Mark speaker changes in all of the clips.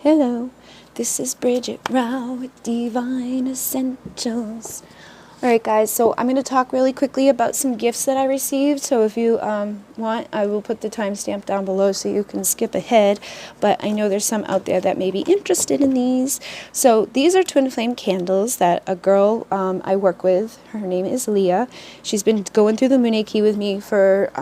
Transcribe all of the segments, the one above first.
Speaker 1: Hello, this is Bridget Rao with Divine Essentials. Alright guys, so I'm going to talk really quickly about some gifts that I received. So if you want, I will put the timestamp down below so you can skip ahead. But I know there's some out there that may be interested in these. So these are twin flame candles that a girl I work with, her name is Leah. She's been going through the Muneki with me for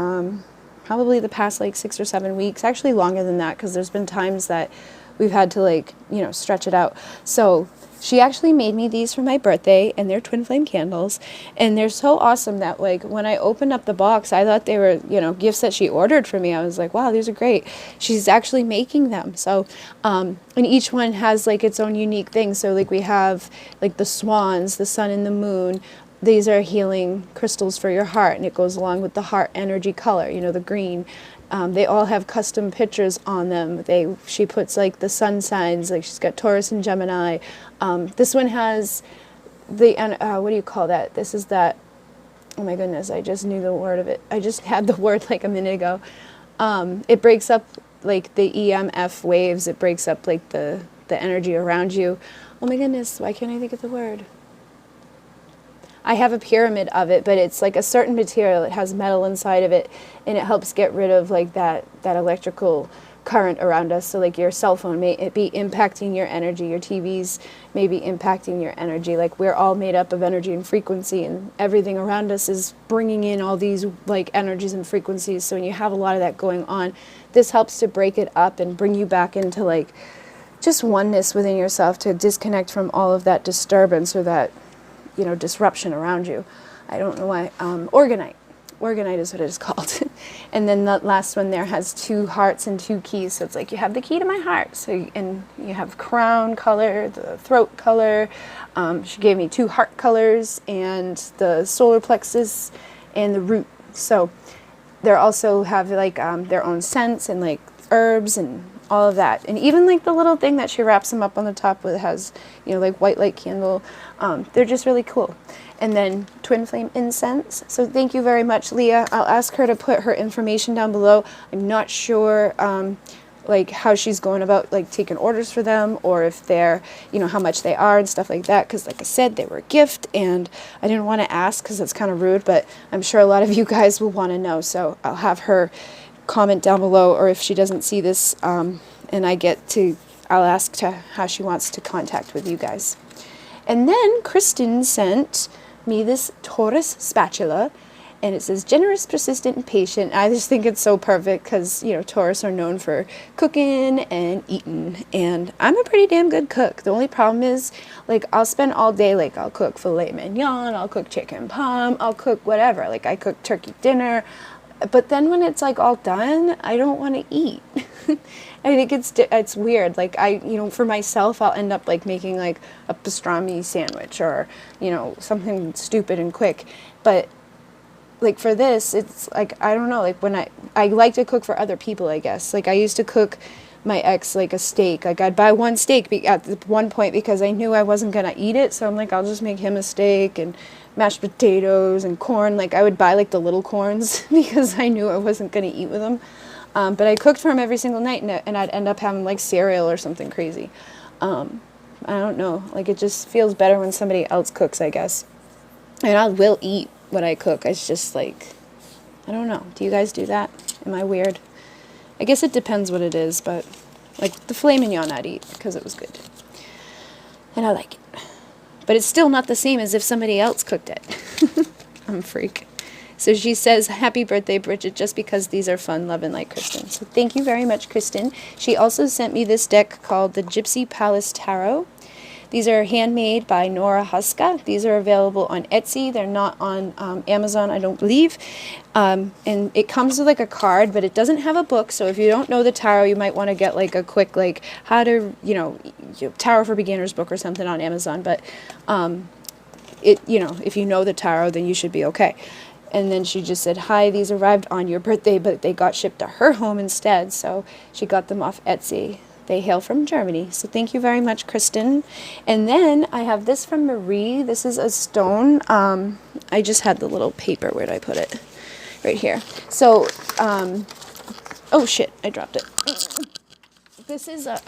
Speaker 1: probably the past like 6 or 7 weeks. Actually longer than that, because there's been times that we've had to stretch it out. So she actually made me these for my birthday, and they're twin flame candles, and they're so awesome that when I opened up the box, I thought they were, gifts that she ordered for me. I was like, wow, these are great. She's actually making them. So, and each one has its own unique thing. So we have the swans, the sun and the moon. These are healing crystals for your heart, and it goes along with the heart energy color, the green. They all have custom pictures on them. She puts the sun signs, she's got Taurus and Gemini. This one has the, what do you call that? This is that, oh my goodness, I just knew the word of it. I just had the word a minute ago. It breaks up the EMF waves. It breaks up the energy around you. Oh my goodness, why can't I think of the word? I have a pyramid of it, but it's a certain material. It has metal inside of it, and it helps get rid of that electrical current around us. So your cell phone may be impacting your energy, your TVs may be impacting your energy. We're all made up of energy and frequency, and everything around us is bringing in all these energies and frequencies. So when you have a lot of that going on, this helps to break it up and bring you back into just oneness within yourself, to disconnect from all of that disturbance or that disruption around you. I don't know why. Organite. Organite is what it is called. And then the last one there has 2 hearts and 2 keys. So it's you have the key to my heart. So and you have crown color, the throat color. She gave me 2 heart colors and the solar plexus and the root. So they also have their own scents and herbs and all of that. And even the little thing that she wraps them up on the top with has, white light candle. They're just really cool. And then twin flame incense. So thank you very much, Leah. I'll ask her to put her information down below. I'm not sure how she's going about taking orders for them, or if they're, how much they are and stuff like that. Because I said, they were a gift, and I didn't want to ask because it's kind of rude, but I'm sure a lot of you guys will want to know. So I'll have her comment down below, or if she doesn't see this and I'll ask how she wants to contact with you guys. And then Kristen sent me this Taurus spatula, and it says generous, persistent, and patient. I just think it's so perfect because Taurus are known for cooking and eating, and I'm a pretty damn good cook. The only problem is I'll spend all day I'll cook filet mignon, I'll cook chicken parm, I'll cook whatever. I cook turkey dinner. But then when it's all done, I don't want to eat. I think it's weird. For myself, I'll end up making a pastrami sandwich or something stupid and quick. But for this, it's I don't know. When I like to cook for other people, I guess. I used to cook my ex a steak. I'd buy one steak at one point because I knew I wasn't gonna eat it. So I'm I'll just make him a steak and mashed potatoes and corn. I would buy the little corns because I knew I wasn't gonna eat with him. But I cooked for him every single night, and I'd end up having cereal or something crazy. I don't know. It just feels better when somebody else cooks, I guess. And I will eat what I cook. It's just I don't know. Do you guys do that? Am I weird? I guess it depends what it is, but the filet mignon I'd eat because it was good. And I like it. But it's still not the same as if somebody else cooked it. I'm a freak. So she says, happy birthday, Bridget, just because these are fun, love, and light, Kristen. So thank you very much, Kristen. She also sent me this deck called the Gypsy Palace Tarot. These are handmade by Nora Huska. These are available on Etsy. They're not on Amazon, I don't believe. And it comes with a card, but it doesn't have a book. So if you don't know the tarot, you might want to get a quick how to, tarot for beginners book or something on Amazon. But if you know the tarot, then you should be okay. And then she just said, hi, these arrived on your birthday, but they got shipped to her home instead. So she got them off Etsy. They hail from Germany. So thank you very much, Kristen. And then I have this from Marie. This is a stone. I just had the little paper. Where did I put it? Right here. So, oh shit, I dropped it. This is a,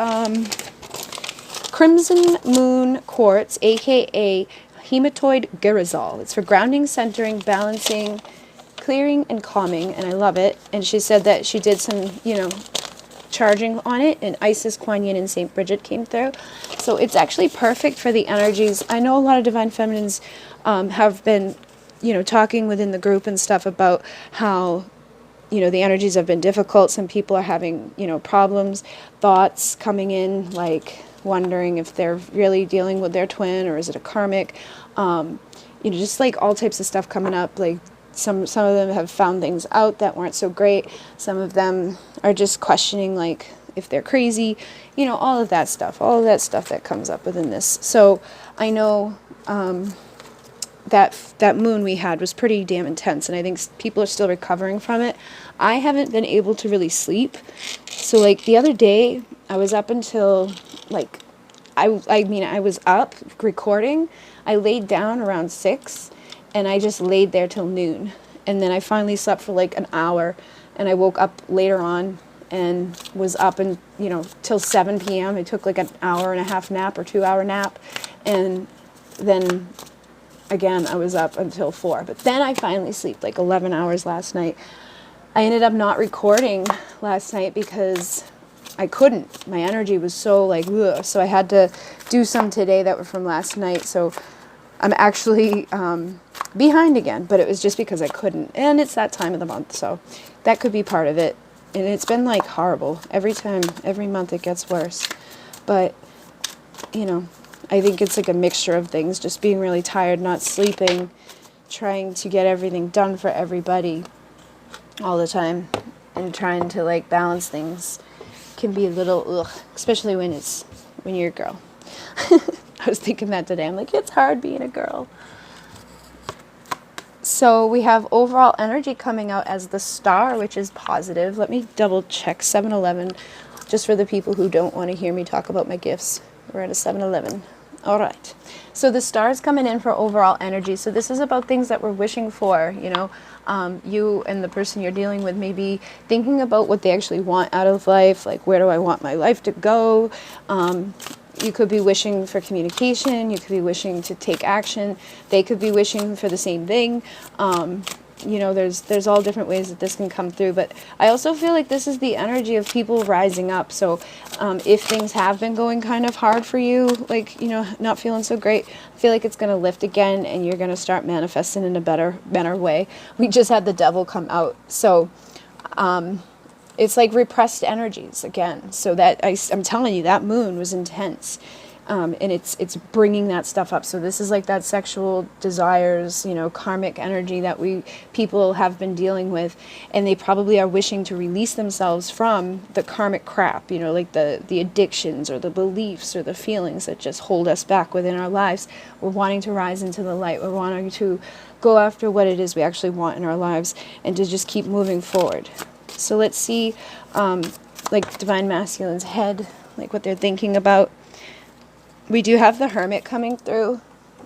Speaker 1: Crimson Moon Quartz, aka Hematoid Gyrazol. It's for grounding, centering, balancing, clearing, and calming, and I love it. And she said that she did some, you know, charging on it, and Isis, Kuan Yin, and St. Bridget came through. So it's actually perfect for the energies. I know a lot of Divine Feminines have been, you know, talking within the group and stuff about how, you know, the energies have been difficult. Some people are having, you know, problems, thoughts coming in, like wondering if they're really dealing with their twin or is it a karmic. You know, just like all types of stuff coming up. Like some of them have found things out that weren't so great. Some of them are just questioning, like, if they're crazy, you know, all of that stuff that comes up within this. So I know that moon we had was pretty damn intense, and I think people are still recovering from it. I haven't been able to really sleep. So like the other day, I was up until like, I was up recording. I laid down around 6, and I just laid there till noon. And then I finally slept for like an hour, and I woke up later on and was up and, you know, till 7 p.m. I took like an hour and a half nap or 2-hour nap. And then again, I was up until 4. But then I finally slept like 11 hours last night. I ended up not recording last night because I couldn't. My energy was so like, ugh. So I had to do some today that were from last night. So I'm actually behind again, but it was just because I couldn't. And it's that time of the month, so that could be part of it. And it's been like horrible. Every month it gets worse. But, you know, I think it's like a mixture of things. Just being really tired, not sleeping, trying to get everything done for everybody all the time, and trying to like balance things can be a little ugh, especially when you're a girl. I was thinking that today. I'm like, it's hard being a girl. So we have overall energy coming out as the star, which is positive. Let me double check 7-Eleven, just for the people who don't want to hear me talk about my gifts. We're at a 7-Eleven. All right. So the star is coming in for overall energy. So this is about things that we're wishing for, you know. You and the person you're dealing with may be thinking about what they actually want out of life, like where do I want my life to go. You could be wishing for communication. You could be wishing to take action. They could be wishing for the same thing. You know, there's all different ways that this can come through. But I also feel like this is the energy of people rising up. So if things have been going kind of hard for you, like, you know, not feeling so great, I feel like it's going to lift again, and you're going to start manifesting in a better way. We just had the devil come out. So it's like repressed energies again. So that I'm telling you, that moon was intense. And it's bringing that stuff up. So this is like that sexual desires, you know, karmic energy that people have been dealing with, and they probably are wishing to release themselves from the karmic crap, you know, like the addictions or the beliefs or the feelings that just hold us back within our lives. We're wanting to rise into the light. We're wanting to go after what it is we actually want in our lives, and to just keep moving forward. So let's see, like Divine Masculine's head, like what they're thinking about. We do have the Hermit coming through.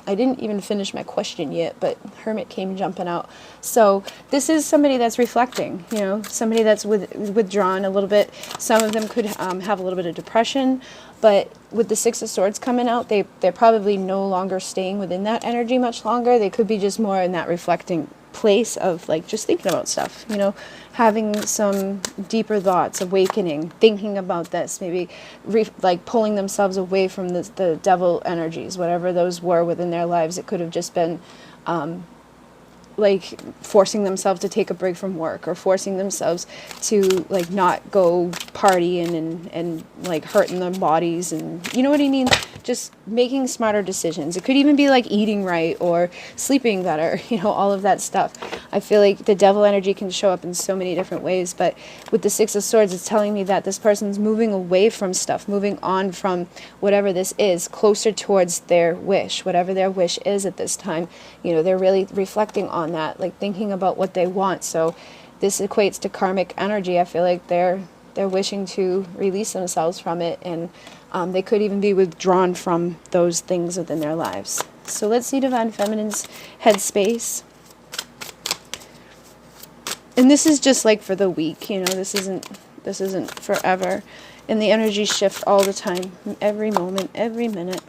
Speaker 1: I didn't even finish my question yet, but Hermit came jumping out. So this is somebody that's reflecting, you know, somebody that's withdrawn a little bit. Some of them could have a little bit of depression, but with the Six of Swords coming out, they're probably no longer staying within that energy much longer. They could be just more in that reflecting place of like just thinking about stuff, you know, having some deeper thoughts, awakening, thinking about this, maybe like pulling themselves away from the devil energies, whatever those were within their lives. It could have just been like forcing themselves to take a break from work, or forcing themselves to like not go partying and like hurting their bodies, and you know what I mean? Just making smarter decisions. It could even be like eating right or sleeping better, you know, all of that stuff. I feel like the devil energy can show up in so many different ways, but with the Six of Swords, it's telling me that this person's moving away from stuff, moving on from whatever this is, closer towards their wish, whatever their wish is at this time. You know, they're really reflecting on that, like thinking about what they want. So this equates to karmic energy. I feel like they're wishing to release themselves from it, and they could even be withdrawn from those things within their lives. So let's see Divine Feminine's headspace. And this is just like for the week, you know, this isn't forever. And the energies shift all the time, every moment, every minute.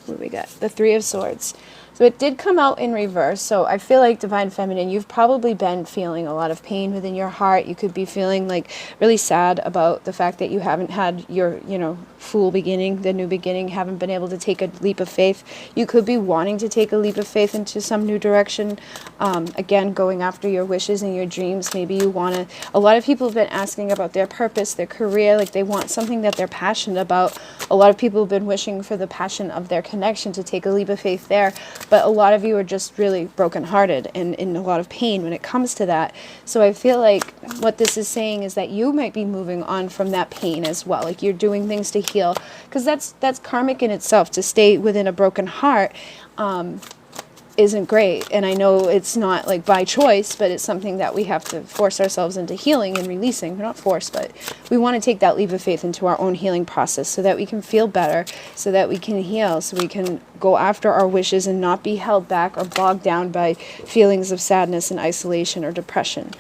Speaker 1: What do we got? The Three of Swords. So it did come out in reverse. So I feel like Divine Feminine, you've probably been feeling a lot of pain within your heart. You could be feeling like really sad about the fact that you haven't had your, full beginning, the new beginning, haven't been able to take a leap of faith. You could be wanting to take a leap of faith into some new direction. Again, going after your wishes and your dreams. Maybe you want to, a lot of people have been asking about their purpose, their career, like they want something that they're passionate about. A lot of people have been wishing for the passion of their connection to take a leap of faith there. But a lot of you are just really brokenhearted and in a lot of pain when it comes to that. So I feel like what this is saying is that you might be moving on from that pain as well. Like you're doing things to heal, because that's karmic in itself. To stay within a broken heart isn't great. And I know it's not like by choice, but it's something that we have to force ourselves into healing and releasing. We're not forced, but we want to take that leap of faith into our own healing process so that we can feel better, so that we can heal, so we can go after our wishes and not be held back or bogged down by feelings of sadness and isolation or depression.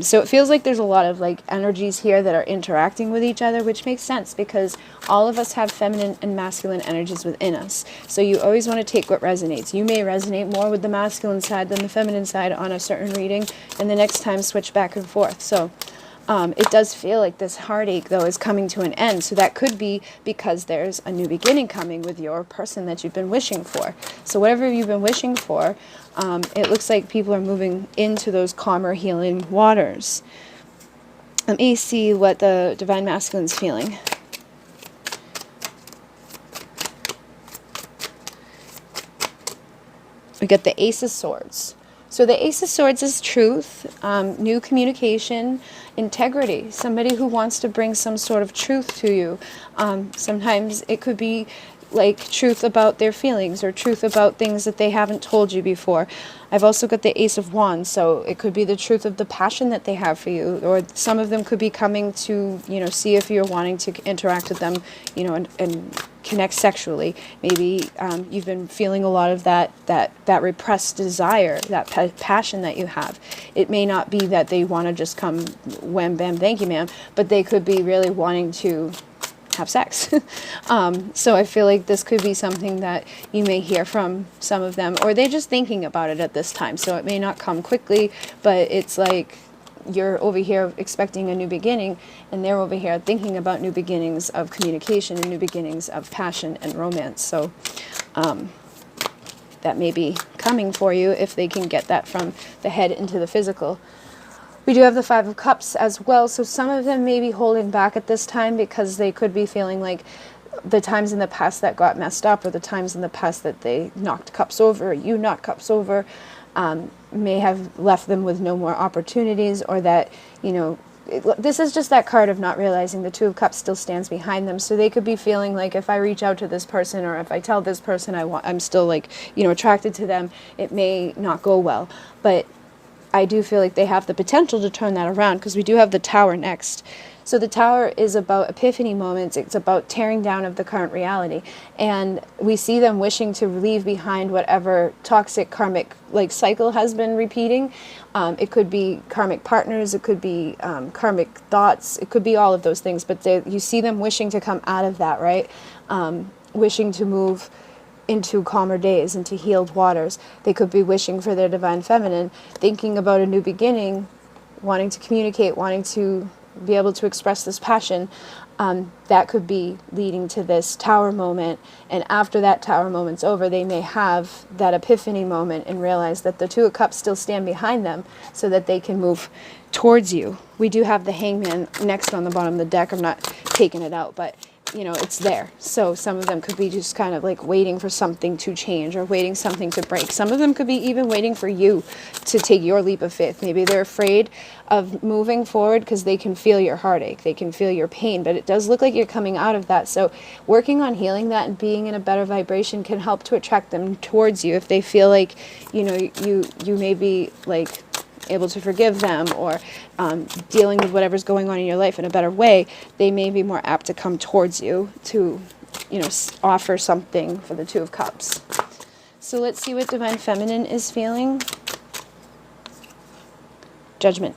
Speaker 1: So it feels like there's a lot of like energies here that are interacting with each other, which makes sense because all of us have feminine and masculine energies within us. So you always want to take what resonates. You may resonate more with the masculine side than the feminine side on a certain reading, and the next time switch back and forth. So it does feel like this heartache, though, is coming to an end. So that could be because there's a new beginning coming with your person that you've been wishing for. So whatever you've been wishing for, it looks like people are moving into those calmer, healing waters. Let me see what the Divine Masculine's feeling. We got the Ace of Swords. So the Ace of Swords is truth, new communication, integrity, somebody who wants to bring some sort of truth to you. Sometimes it could be like truth about their feelings or truth about things that they haven't told you before. I've also got the Ace of Wands, so it could be the truth of the passion that they have for you, or some of them could be coming to, see if you're wanting to interact with them, and connect sexually. Maybe you've been feeling a lot of that repressed desire, that passion that you have. It may not be that they want to just come wham bam thank you ma'am, but they could be really wanting to have sex. So I feel like this could be something that you may hear from some of them, or they're just thinking about it at this time. So it may not come quickly, but it's like you're over here expecting a new beginning, and they're over here thinking about new beginnings of communication and new beginnings of passion and romance. So that may be coming for you if they can get that from the head into the physical. We do have the Five of Cups as well, so some of them may be holding back at this time because they could be feeling like the times in the past that got messed up, or the times in the past that they knocked cups over, or you knocked cups over, may have left them with no more opportunities, or that, this is just that card of not realizing the Two of Cups still stands behind them. So they could be feeling like if I reach out to this person, or if I tell this person I'm still like, attracted to them, it may not go well. But I do feel like they have the potential to turn that around, because we do have the Tower next. So the Tower is about epiphany moments. It's about tearing down of the current reality. And we see them wishing to leave behind whatever toxic karmic cycle has been repeating. It could be karmic partners. It could be karmic thoughts. It could be all of those things. But you see them wishing to come out of that, right? Wishing to move into calmer days, into healed waters. They could be wishing for their Divine Feminine, thinking about a new beginning, wanting to communicate, wanting to be able to express this passion. That could be leading to this Tower moment. And after that Tower moment's over, they may have that epiphany moment and realize that the Two of Cups still stand behind them, so that they can move towards you. We do have the Hangman next on the bottom of the deck. I'm not taking it out, but it's there. So some of them could be just kind of like waiting for something to change, or waiting something to break. Some of them could be even waiting for you to take your leap of faith. Maybe they're afraid of moving forward because they can feel your heartache, they can feel your pain, but it does look like you're coming out of that. So working on healing that and being in a better vibration can help to attract them towards you. If they feel like, you may be like able to forgive them, or dealing with whatever's going on in your life in a better way, they may be more apt to come towards you to, offer something for the Two of Cups. So let's see what Divine Feminine is feeling. Judgment.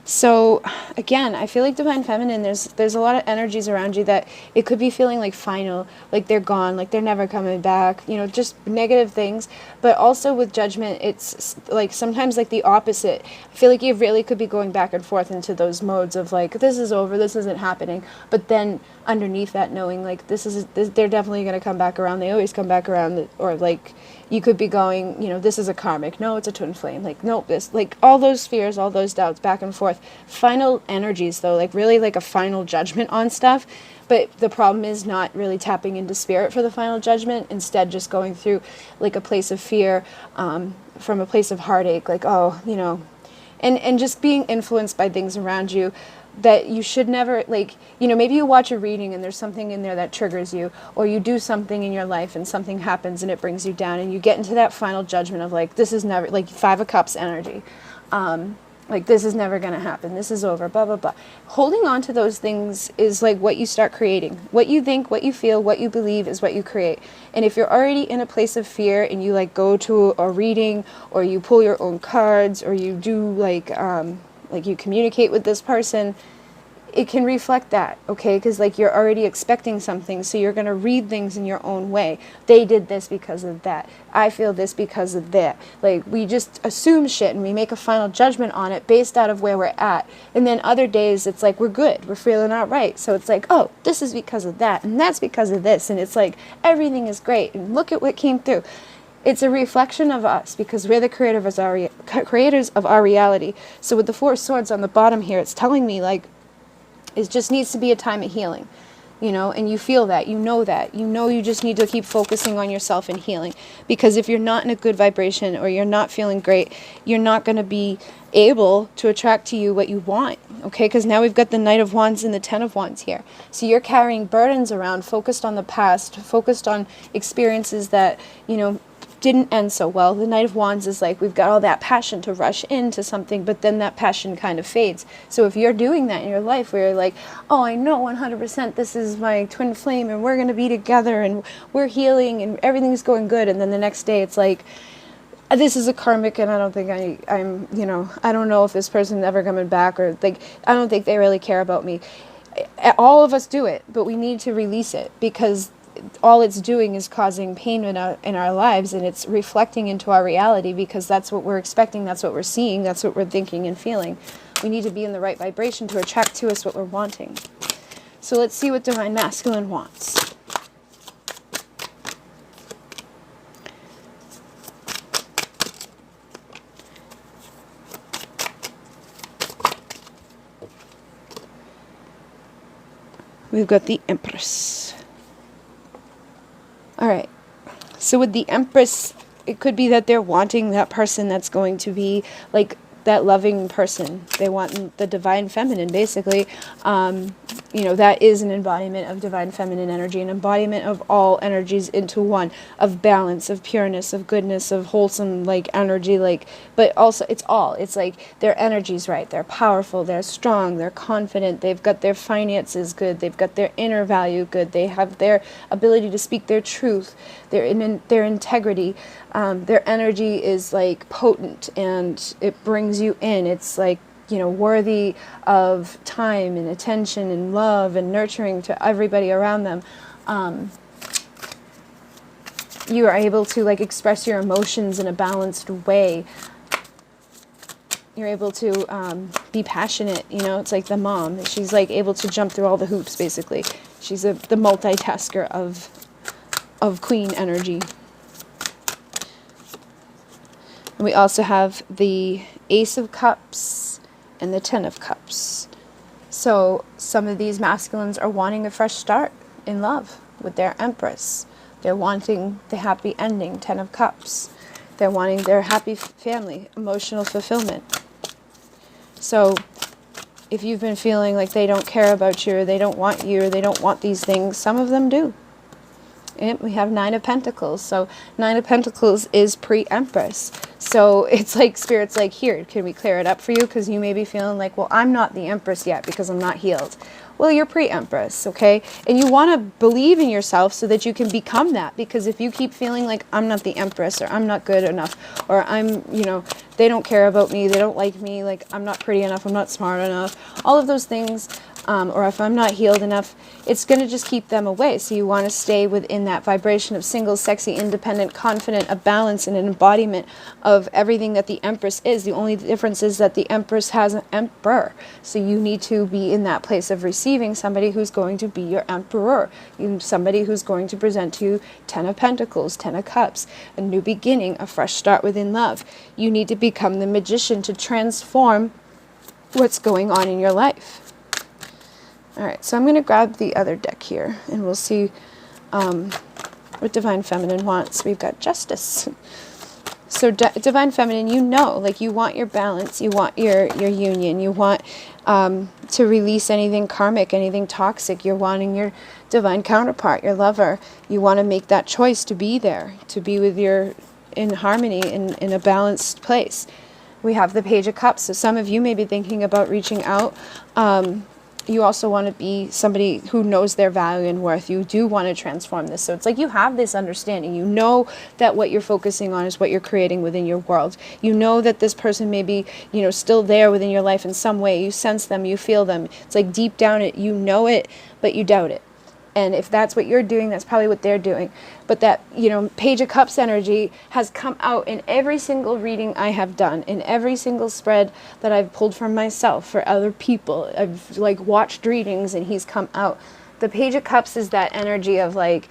Speaker 1: So again, I feel like Divine Feminine, there's a lot of energies around you that it could be feeling like final, like they're gone, like they're never coming back, you know, just negative things. But also with Judgment, it's like sometimes like the opposite. I feel like you really could be going back and forth into those modes of like, this is over, this isn't happening. But then underneath that, knowing like they're definitely going to come back around. They always come back around. Or like you could be going, you know, this is a karmic. No, it's a twin flame. Like, nope, this, like all those fears, all those doubts back and forth. Final energies though, like really like a final judgment on stuff. But the problem is not really tapping into spirit for the final judgment. Instead, just going through like a place of fear, from a place of heartache, like, oh, you know, and just being influenced by things around you that you should never, like, you know, maybe you watch a reading and there's something in there that triggers you, or you do something in your life and something happens and it brings you down, and you get into that final judgment of like, this is never, like Five of Cups energy, like this is never going to happen, this is over, blah blah blah. Holding on to those things is like what you start creating. What you think, what you feel, what you believe is what you create. And if you're already in a place of fear and you like go to a reading, or you pull your own cards, or you do like you communicate with this person, it can reflect that, okay? Because like you're already expecting something, so you're going to read things in your own way. They did this because of that. I feel this because of that. Like we just assume shit and we make a final judgment on it based out of where we're at. And then other days it's like we're good, we're feeling all right. So it's like, oh, this is because of that, and that's because of this, and it's like everything is great, and look at what came through. It's a reflection of us because we're the creators of our reality. So with the Four of Swords on the bottom here, it's telling me like it just needs to be a time of healing, you know, and you feel that, you know you just need to keep focusing on yourself and healing, because if you're not in a good vibration or you're not feeling great, you're not going to be able to attract to you what you want, okay? Because now we've got the Knight of Wands and the Ten of Wands here. So you're carrying burdens around, focused on the past, focused on experiences that, you know, didn't end so well. The Knight of Wands is like, we've got all that passion to rush into something, but then that passion kind of fades. So if you're doing that in your life where you're like, oh, I know 100% this is my twin flame and we're going to be together and we're healing and everything's going good, and then the next day it's like, this is a karmic and I don't think I'm, you know, I don't know if this person's ever coming back, or like, I don't think they really care about me. All of us do it, but we need to release it, because all it's doing is causing pain in our lives, and it's reflecting into our reality, because that's what we're expecting, that's what we're seeing, that's what we're thinking and feeling. We need to be in the right vibration to attract to us what we're wanting. So let's see what Divine Masculine wants. We've got the Empress. All right, so with the Empress, it could be that they're wanting that person that's going to be like that loving person. They want the Divine Feminine, basically. You know, that is an embodiment of Divine Feminine energy, an embodiment of all energies into one, of balance, of pureness, of goodness, of wholesome, like, energy, like, but also, it's like, their energy's right, they're powerful, they're strong, they're confident, they've got their finances good, they've got their inner value good, they have their ability to speak their truth, their integrity, their energy is, like, potent, and it brings you in, it's, like, you know, worthy of time and attention and love and nurturing to everybody around them. You are able to, like, express your emotions in a balanced way. You're able to be passionate, you know, it's like the mom. She's, like, able to jump through all the hoops, basically. She's the multitasker of queen energy. And we also have the Ace of Cups and the Ten of Cups. So some of these masculines are wanting a fresh start in love with their Empress. They're wanting the happy ending, Ten of Cups. They're wanting their happy family, emotional fulfillment. So if you've been feeling like they don't care about you, or they don't want you, or they don't want these things, some of them do. And we have Nine of Pentacles. So Nine of Pentacles is pre-Empress. So it's like Spirit's like, here, can we clear it up for you? Because you may be feeling like, well, I'm not the Empress yet because I'm not healed. Well, you're pre-Empress, okay? And you want to believe in yourself so that you can become that. Because if you keep feeling like I'm not the Empress, or I'm not good enough, or I'm, you know, they don't care about me, they don't like me, like I'm not pretty enough, I'm not smart enough, all of those things, or if I'm not healed enough, it's going to just keep them away. So you want to stay within that vibration of single, sexy, independent, confident, a balance and an embodiment of everything that the Empress is. The only difference is that the Empress has an emperor. So you need to be in that place of receiving somebody who's going to be your emperor. Somebody who's going to present to you 10 of Pentacles, 10 of Cups, a new beginning, a fresh start within love. You need to become the magician to transform what's going on in your life. All right, so I'm going to grab the other deck here, and we'll see what Divine Feminine wants. We've got Justice. So Divine Feminine, you know, like you want your balance, you want your union, you want to release anything karmic, anything toxic. You're wanting your divine counterpart, your lover. You want to make that choice to be there, to be with your, in harmony, in a balanced place. We have the Page of Cups, so some of you may be thinking about reaching out. You also want to be somebody who knows their value and worth. You do want to transform this. So it's like you have this understanding. You know that what you're focusing on is what you're creating within your world. You know that this person may be, you know, still there within your life in some way. You sense them, you feel them. It's like deep down you know it, but you doubt it. And if that's what you're doing, that's probably what they're doing. But that, you know, Page of Cups energy has come out in every single reading I have done, in every single spread that I've pulled from myself for other people. I've like watched readings and he's come out. The Page of Cups is that energy of like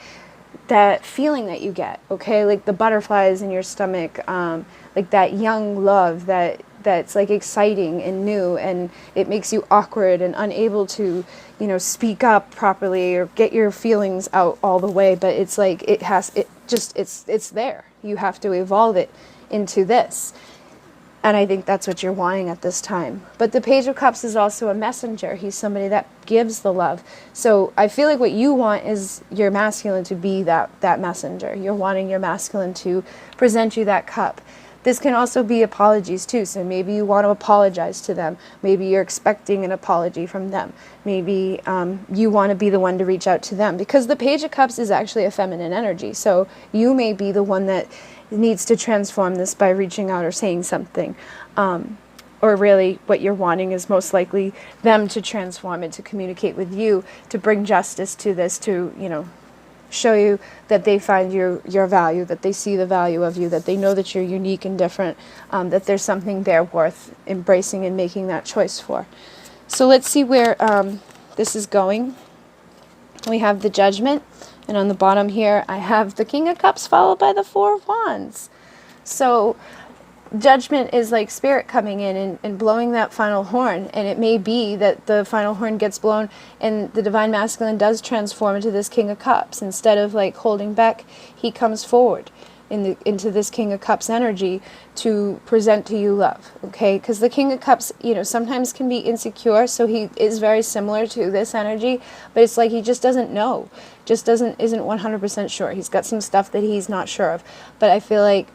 Speaker 1: that feeling that you get, okay? Like the butterflies in your stomach, like that young love that's like exciting and new, and it makes you awkward and unable to, you know, speak up properly or get your feelings out all the way. But it's like it's there. You have to evolve it into this. And I think that's what you're wanting at this time. But the Page of Cups is also a messenger. He's somebody that gives the love. So I feel like what you want is your masculine to be that messenger. You're wanting your masculine to present you that cup. This can also be apologies too. So maybe you want to apologize to them. Maybe you're expecting an apology from them. Maybe you want to be the one to reach out to them. Because the Page of Cups is actually a feminine energy. So you may be the one that needs to transform this by reaching out or saying something. Or really what you're wanting is most likely them to transform it, to communicate with you, to bring justice to this, to, you know, show you that they find your value, that they see the value of you, that they know that you're unique and different, that there's something there worth embracing and making that choice for. So let's see where this is going. We have the Judgment, and on the bottom here I have the King of Cups followed by the Four of Wands. So Judgment is like Spirit coming in and blowing that final horn, and it may be that the final horn gets blown and the Divine Masculine does transform into this King of Cups. Instead of like holding back, he comes forward into this King of Cups energy to present to you love, okay? Because the King of Cups, you know, sometimes can be insecure, so he is very similar to this energy, but it's like he just doesn't know, isn't 100% sure. He's got some stuff that he's not sure of, but I feel like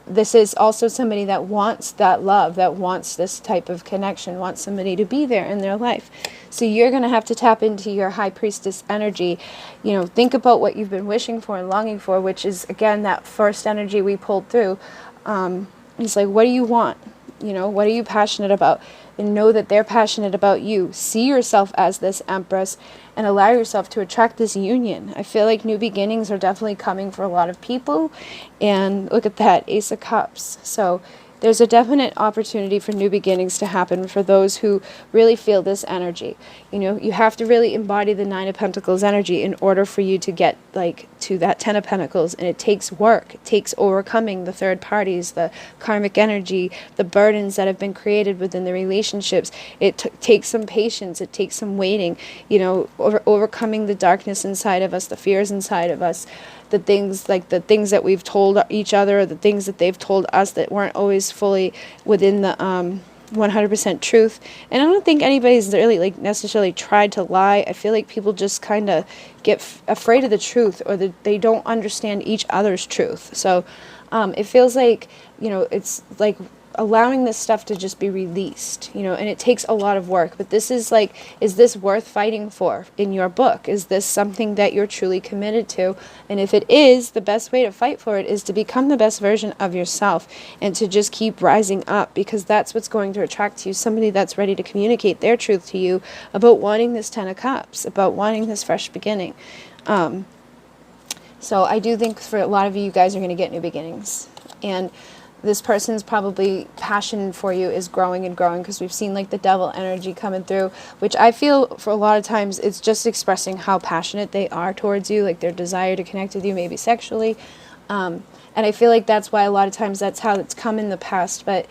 Speaker 1: this is also somebody that wants that love, that wants this type of connection, wants somebody to be there in their life. So you're going to have to tap into your High Priestess energy. You know, think about what you've been wishing for and longing for, which is, again, that first energy we pulled through. It's like, what do you want? You know, what are you passionate about? And know that they're passionate about you. See yourself as this Empress and allow yourself to attract this union. I feel like new beginnings are definitely coming for a lot of people. And look at that, Ace of Cups. So there's a definite opportunity for new beginnings to happen for those who really feel this energy. You know, you have to really embody the Nine of Pentacles energy in order for you to get like to that 10 of Pentacles. And it takes work. It takes overcoming the third parties, the karmic energy, the burdens that have been created within the relationships. It takes some patience. It takes some waiting, you know, overcoming the darkness inside of us, the fears inside of us, the things that we've told each other, or the things that they've told us that weren't always fully within the 100% truth. And I don't think anybody's really like necessarily tried to lie. I feel like people just kind of get afraid of the truth, or that they don't understand each other's truth. So it feels like, you know, it's like allowing this stuff to just be released, you know, and it takes a lot of work. But this is like, is this worth fighting for in your book? Is this something that you're truly committed to? And if it is, the best way to fight for it is to become the best version of yourself, and to just keep rising up, because that's what's going to attract to you somebody that's ready to communicate their truth to you about wanting this 10 of Cups, about wanting this fresh beginning. So I do think for a lot of you, you guys are going to get new beginnings. And this person's probably passion for you is growing and growing, because we've seen like the devil energy coming through, which I feel for a lot of times it's just expressing how passionate they are towards you, like their desire to connect with you, maybe sexually. And I feel like that's why a lot of times that's how it's come in the past, but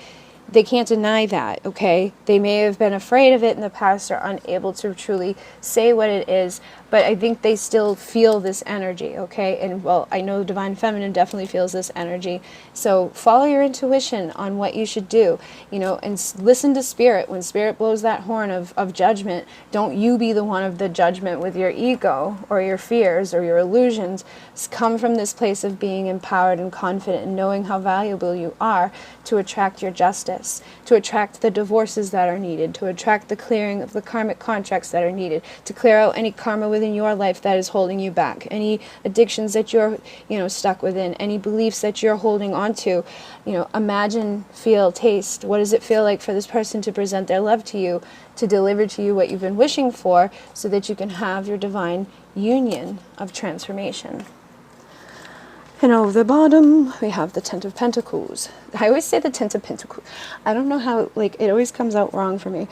Speaker 1: they can't deny that, okay? They may have been afraid of it in the past, or unable to truly say what it is, but I think they still feel this energy, okay? And, well, I know Divine Feminine definitely feels this energy. So follow your intuition on what you should do, you know, and listen to Spirit. When Spirit blows that horn of judgment, don't you be the one of the judgment with your ego or your fears or your illusions. Come from this place of being empowered and confident and knowing how valuable you are to attract your justice, to attract the divorces that are needed, to attract the clearing of the karmic contracts that are needed, to clear out any karma within your life that is holding you back, any addictions that you're, you know, stuck within, any beliefs that you're holding on to. You know, imagine, feel, taste. What does it feel like for this person to present their love to you, to deliver to you what you've been wishing for, so that you can have your divine union of transformation? And over the bottom, we have the Ten of Pentacles. I always say the Ten of Pentacles. I don't know how, like, it always comes out wrong for me.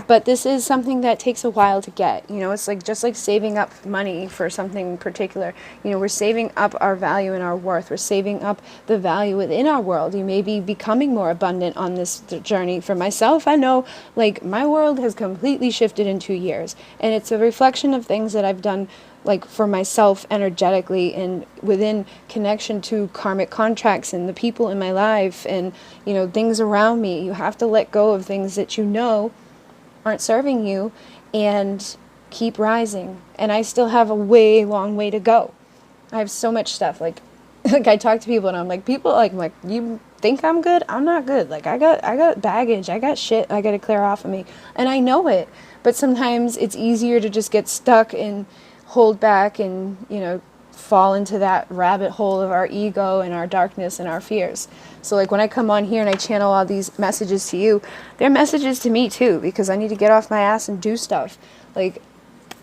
Speaker 1: But this is something that takes a while to get. You know, it's like just like saving up money for something particular. You know, we're saving up our value and our worth. We're saving up the value within our world. You may be becoming more abundant on this journey. For myself, I know, like, my world has completely shifted in 2 years. And it's a reflection of things that I've done, like, for myself energetically, and within connection to karmic contracts and the people in my life and, you know, things around me. You have to let go of things that you know aren't serving you, and keep rising. And I still have a long way to go. I have so much stuff. Like I talk to people and I'm like, people like, you think I'm good? I'm not good. Like I got baggage. I got shit I got to clear off of me. And I know it. But sometimes it's easier to just get stuck and hold back and, you know, fall into that rabbit hole of our ego and our darkness and our fears. So like when I come on here and I channel all these messages to you, they're messages to me too, because I need to get off my ass and do stuff. Like,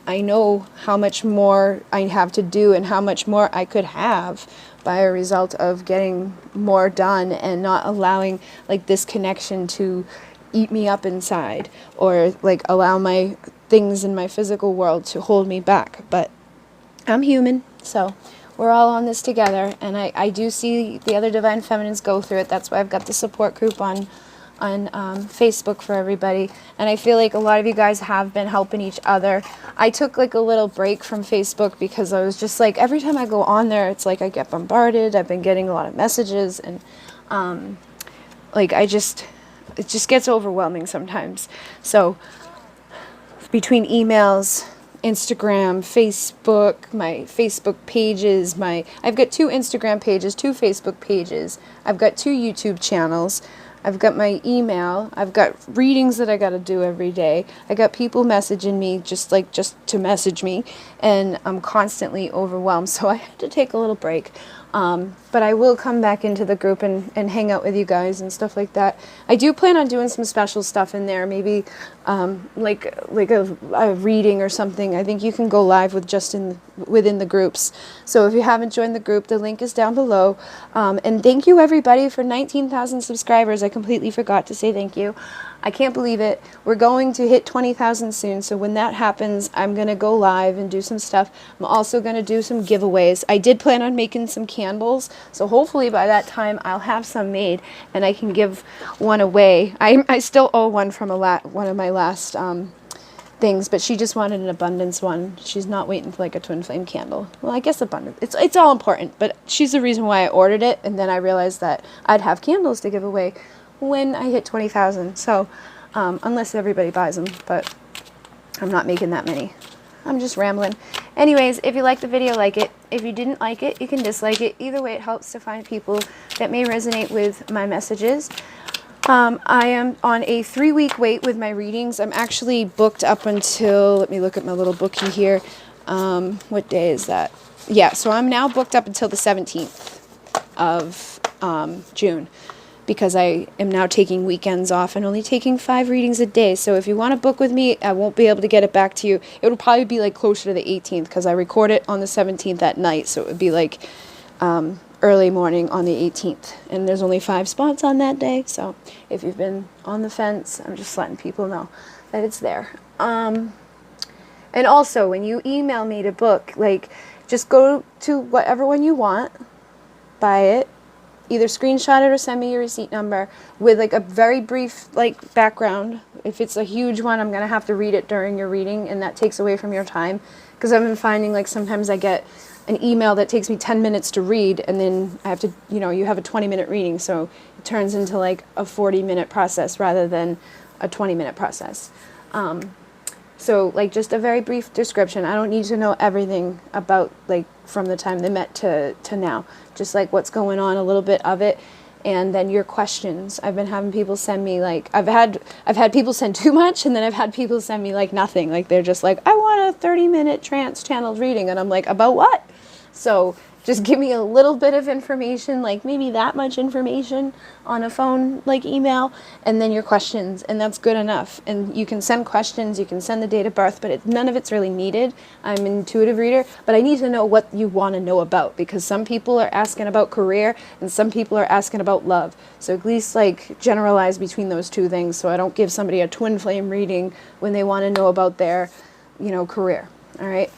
Speaker 1: I know how much more I have to do and how much more I could have by a result of getting more done and not allowing like this connection to eat me up inside, or like allow my things in my physical world to hold me back. But I'm human, so we're all on this together, and I do see the other Divine Feminines go through it. That's why I've got the support group on Facebook for everybody, and I feel like a lot of you guys have been helping each other. I took like a little break from Facebook because I was just like, every time I go on there, it's like I get bombarded. I've been getting a lot of messages, and like it just gets overwhelming sometimes. So between emails, Instagram, Facebook, my Facebook pages, I've got 2 Instagram pages, 2 Facebook pages, I've got 2 YouTube channels, I've got my email, I've got readings that I got to do every day, I got people messaging me just to message me, and I'm constantly overwhelmed, so I had to take a little break. But I will come back into the group and hang out with you guys and stuff like that. I do plan on doing some special stuff in there, maybe like a reading or something. I think you can go live with within the groups. So if you haven't joined the group, the link is down below. And thank you everybody for 19,000 subscribers. I completely forgot to say thank you. I can't believe it. We're going to hit 20,000 soon, so when that happens, I'm going to go live and do some stuff. I'm also going to do some giveaways. I did plan on making some candles, so hopefully by that time I'll have some made and I can give one away. I still owe one from one of my last things, but she just wanted an abundance one. She's not waiting for like a twin flame candle. Well, I guess abundance. It's all important, but she's the reason why I ordered it, and then I realized that I'd have candles to give away. when I hit 20,000. So, unless everybody buys them, but I'm not making that many. I'm just rambling. Anyways, if you liked the video, like it. If you didn't like it, you can dislike it. Either way, it helps to find people that may resonate with my messages. I am on a 3-week wait with my readings. I'm actually booked up until, let me look at my little bookie here. What day is that? Yeah, so I'm now booked up until the 17th of June, because I am now taking weekends off and only taking 5 readings a day. So if you want to book with me, I won't be able to get it back to you. It would probably be like closer to the 18th, because I record it on the 17th at night. So it would be like early morning on the 18th. And there's only 5 spots on that day. So if you've been on the fence, I'm just letting people know that it's there. And also, when you email me to book, like, just go to whatever one you want, buy it, either screenshot it or send me your receipt number with like a very brief like background. If it's a huge one, I'm gonna have to read it during your reading, and that takes away from your time, because I've been finding like sometimes I get an email that takes me 10 minutes to read, and then I have to, you know, you have a 20-minute reading, so it turns into like a 40-minute process rather than a 20-minute process. So like just a very brief description. I don't need to know everything about like from the time they met to now. Just like what's going on, a little bit of it, and then your questions. I've been having people send me like, I've had people send too much, and then I've had people send me like nothing. Like they're just like, I want a 30-minute trance channeled reading, and I'm like, about what? So just give me a little bit of information, like maybe that much information on a phone, like email, and then your questions, and that's good enough. And you can send questions, you can send the date of birth, but none of it's really needed. I'm an intuitive reader, but I need to know what you want to know about, because some people are asking about career, and some people are asking about love. So at least like generalize between those two things, so I don't give somebody a twin flame reading when they want to know about their, you know, career. All right.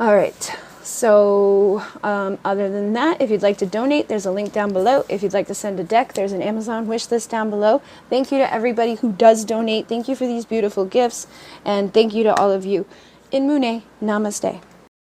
Speaker 1: All right. So other than that, if you'd like to donate, there's a link down below. If you'd like to send a deck, there's an Amazon wish list down below. Thank you to everybody who does donate. Thank you for these beautiful gifts. And thank you to all of you. In Mune, namaste.